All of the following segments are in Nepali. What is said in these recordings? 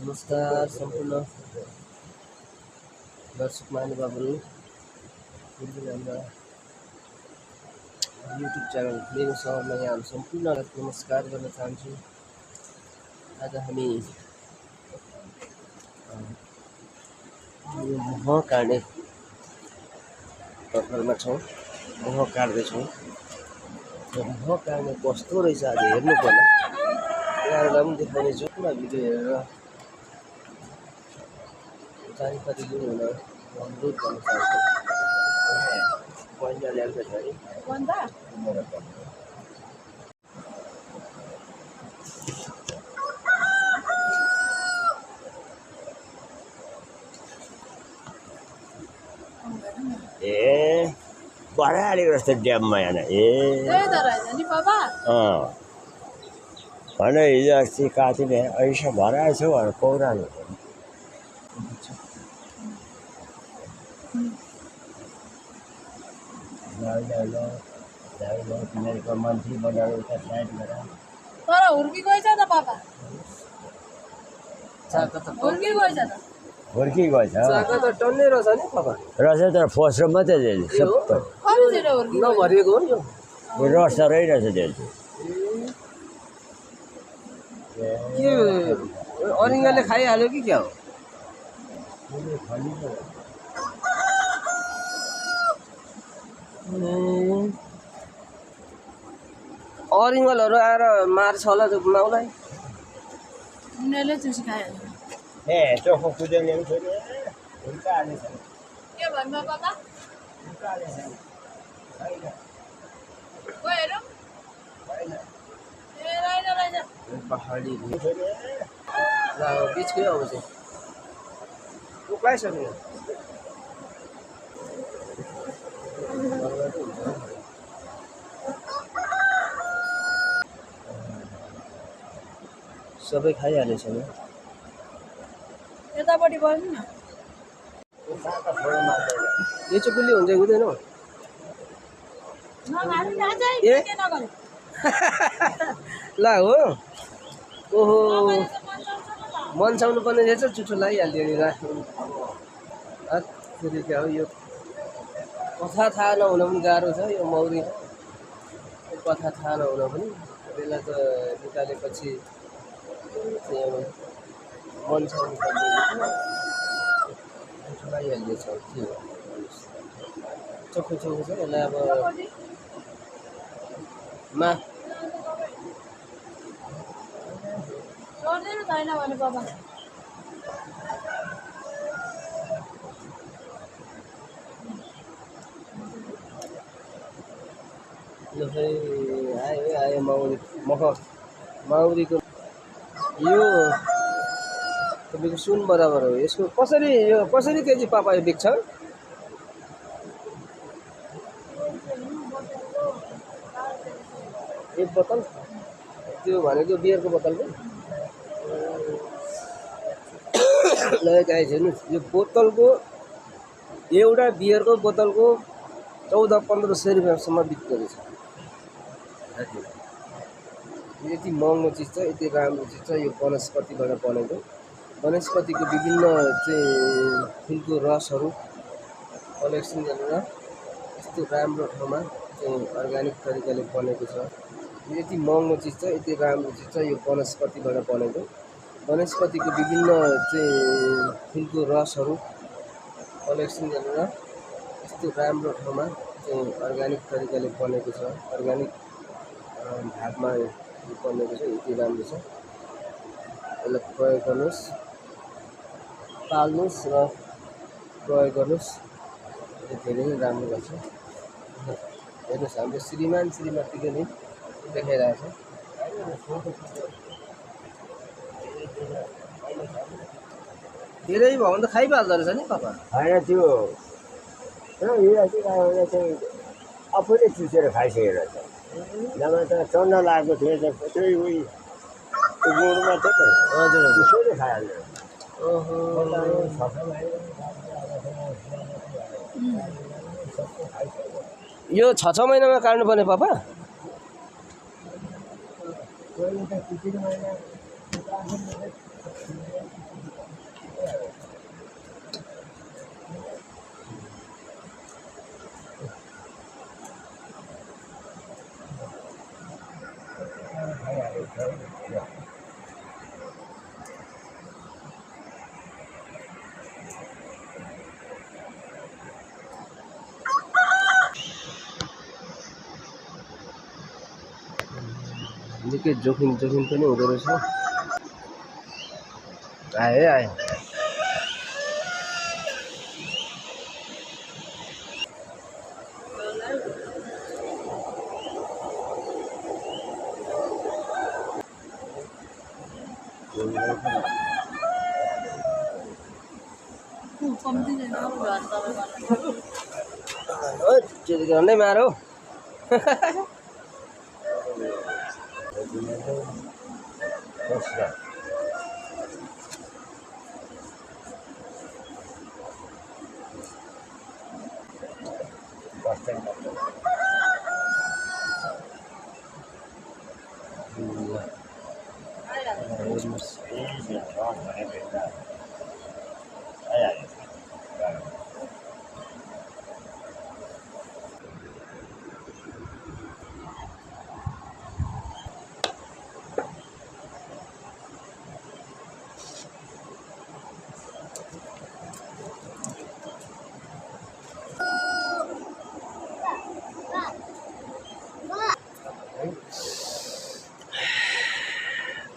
नमस्कार सम्पूर्ण दर्शक महानुभावहरू हाम्रा युट्युब च्यानल मेरो सहरमा यहाँ सम्पूर्णलाई नमस्कार गर्न चाहन्छु। आज हामी मह काट्ने तर्फमा छौँ। मह काट्दैछौँ। मह काट्ने कस्तो रहेछ आज हेर्नु पर्ला। यहाँहरूलाई पनि देखाउनेछु। पुरा भिडियो हेरेर जानकारी लिनु हुन अनुरोध गर्न चाहन्छु। पैसा ल्याएको छ है भरा हालेको रहेछ ड्याममा यहाँ। होइन हिजो अस्ति काटिने ऐसा भराएको छु भनेर पौरालो मन्त्री बनाएर उता साइड गरेर तर हुर्की गएछ त पापा हुर्की गएछ। टन्नै रहेछ नि पापा। रहेछ तर फस्रो मात्रै दिएछ सबै नभरिएको हो नि यो रस त रहिरहेछ दिएछ। के अरिङ्गाले खाइहाल्यो कि क्या हो? अरिङ्गलहरू आएर मार्छ होला त्यो माउलाई। उनीहरूले चुसी खाइहाल्छ। ए चोखो कुदेउने पनि छोड्यो। के भन्नु पापा? गयो हेरौँ। ए रहेछ पहाडी बिचकै अब चाहिँ उक्लाइसक्यो। सबै खाइहालेछ नि। यतापट्टि बस्नु न। यो चाहिँ कुल्ली हुन्छ हुँदैन? ल हो ओहो मन्साउनु पर्ने रहेछ। चुठो लागिहाल्यो नि राख्नु क्या हो। यो कथा थाहा नहुन पनि गाह्रो छ। यो मौरी कथा थाहा नहुन पनि बेला त निकालेपछि मन्साउनु पर्ने चुठो लागिहाल्दैछ। के हो चोखो चोखो छ यसलाई अब गर्दैन छैन भने बाबा आयो माउरीको यो तपाईँको सुन बराबर हो। यसको कसरी केजी पापा यो बिक्छ? एक बोतल त्यो भनेको बियरको बोतलको लगाइरहेको हेर्नु। यो बोतलको एउटा बियरको बोतलको 1400-1500 रुपियाँसम्म बिक्दो रहेछ। यति महँगो चिज छ, यति राम्रो चिज छ। यो वनस्पतिबाट बनेको। वनस्पतिको विभिन्न चाहिँ फुलको रसहरू कलेक्सन गरेर यस्तो राम्रो ठाउँमा चाहिँ अर्ग्यानिक तरिकाले बनेको छ। यति महँगो चिज छ, यति राम्रो चिज छ। यो वनस्पतिबाट बनेको। वनस्पतिको विभिन्न चाहिँ फुलको रसहरू कलेक्सन गरेर यस्तो राम्रो ठाउँमा चाहिँ अर्ग्यानिक तरिकाले बनेको छ। अर्ग्यानिक भागमा बनेको छ। यति राम्रो छ। यसलाई प्रयोग गर्नुहोस्, पाल्नुहोस् र प्रयोग गर्नुहोस्। यो धेरै नै राम्रो गर्छ। हेर्नुहोस् हाम्रो श्रीमान श्रीमतीले नै देखाइरहेछ। धेरै भयो भने त खाइहाल्दो रहेछ नि पापा। होइन त्यो चाहिँ आफूले चुसेर खाइसकेको रहेछ। जब त चन्दा लागेको थियो त्यही उही गुडमा थियो त। हजुर त्यसैले खाइहाल्यो। यो 6 महिनामा काट्नु पर्ने पापा? निकै जोखिम पनि हुँदो रहेछ। आयो आयो कम्ती छैन अब घर तपाईँको त्यो झन्डै मारो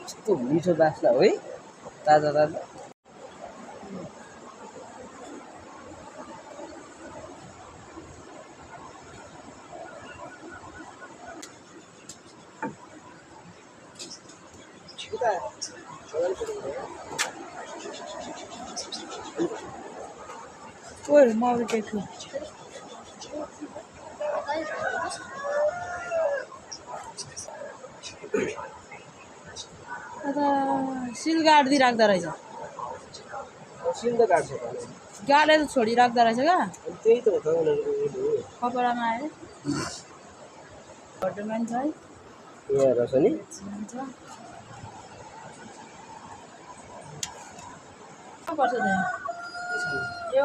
कस्तो मिठो बास्ना हो है, ताजा ताजा। ओइ म अब देख्छु सिल गाड्दै राख्दो रहेछ, सिल त काट्छ गाडेर छोडिराख्दो रहेछ क्या, त्यही त हो त उनीहरूको कपडामा आयो घटमान छ है यहाँ रहेछ नि। पर्छ यो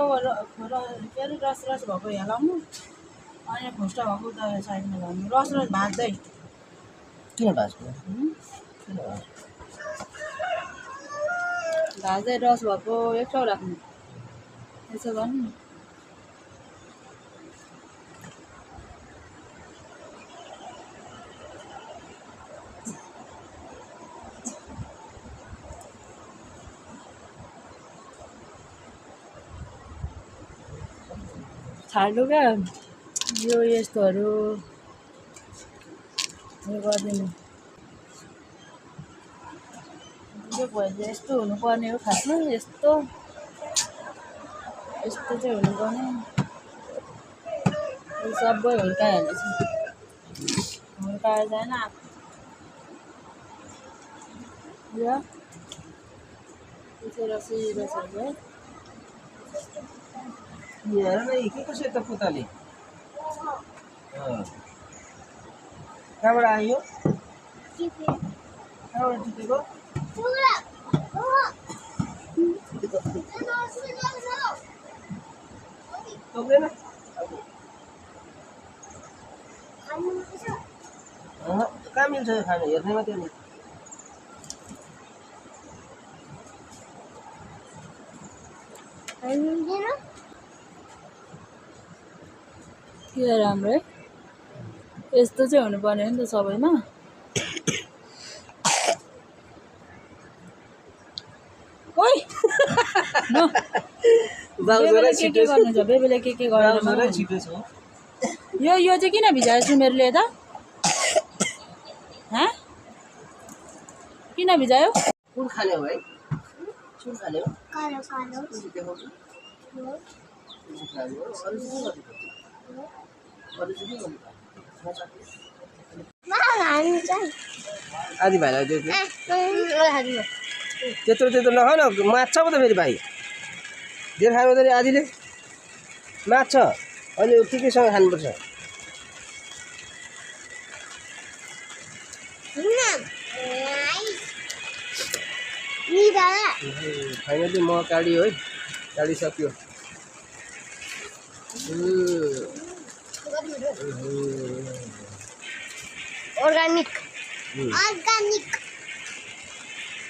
के अरे रस रस भएको हेलाउनु, अनि फुस्टा भएको त साइडमा लानु, रस रस भाज्दै किन भाँच्नु भाज्दै रस भएको एक ठाउँ राख्नु, यसो गर्नु। छाड्नु क्या यो यस्तोहरू यो गरिदिनु, यो भयो यस्तो हुनुपर्ने हो खासमा, यस्तो यस्तो चाहिँ हुनुपर्ने, यो सबै हुर्काइहालेछ, हुर्काएर जाएन यो रसी रसहरू है। हेर न के कसो यता पुताले कहाँबाट आयो, कहाँबाट टिपेको तोक्दैन कहाँ मिल्छ यो खानु, हेर्ने मात्रै नि। के राम्रो है, यस्तो चाहिँ हुनुपर्ने हो नि त सबैमा। ओइ न बेबेले के गर्नु छ, बेबेले के गर्नु छ, यो चाहिँ किन भिजायो सुमेरले त, किन भिजायो, कुन खाने हो भाइ, कुन खाने हो, कालो कालो आदि भाइलाई त्यत्रो त्यत्रो नखाऊ न, माछा पो त फेरि भाइ धेर खानु हुँदैन, आदिले माछा अहिले केसँग खानुपर्छ। निदा फाइनली म काडियो है, काडिसक्यो। अर्ग्यानिक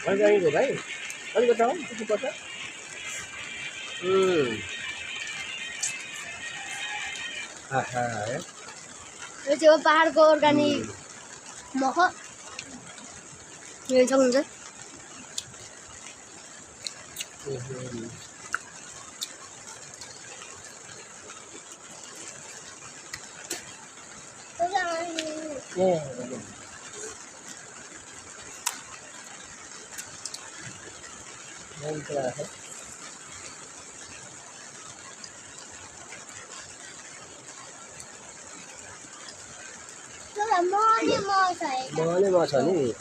अर्ग्यानिक हो भाइ, अलिकति हो त्यति पर्छ। आहा है, यो चाहिँ हो पहाडको अर्ग्यानिक मख। हेर्न सक्नुहुन्छ। मगाउने माछा नि।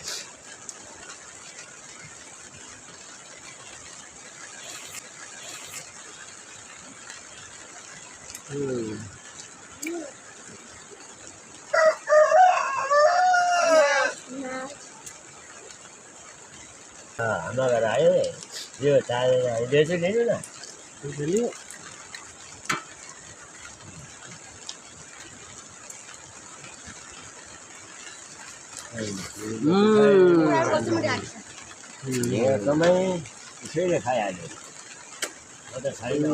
नगर आयो यो चालेर यो चाहिँ लिनु न एकदमै त्यसैले खाइहाल्यो म त छैन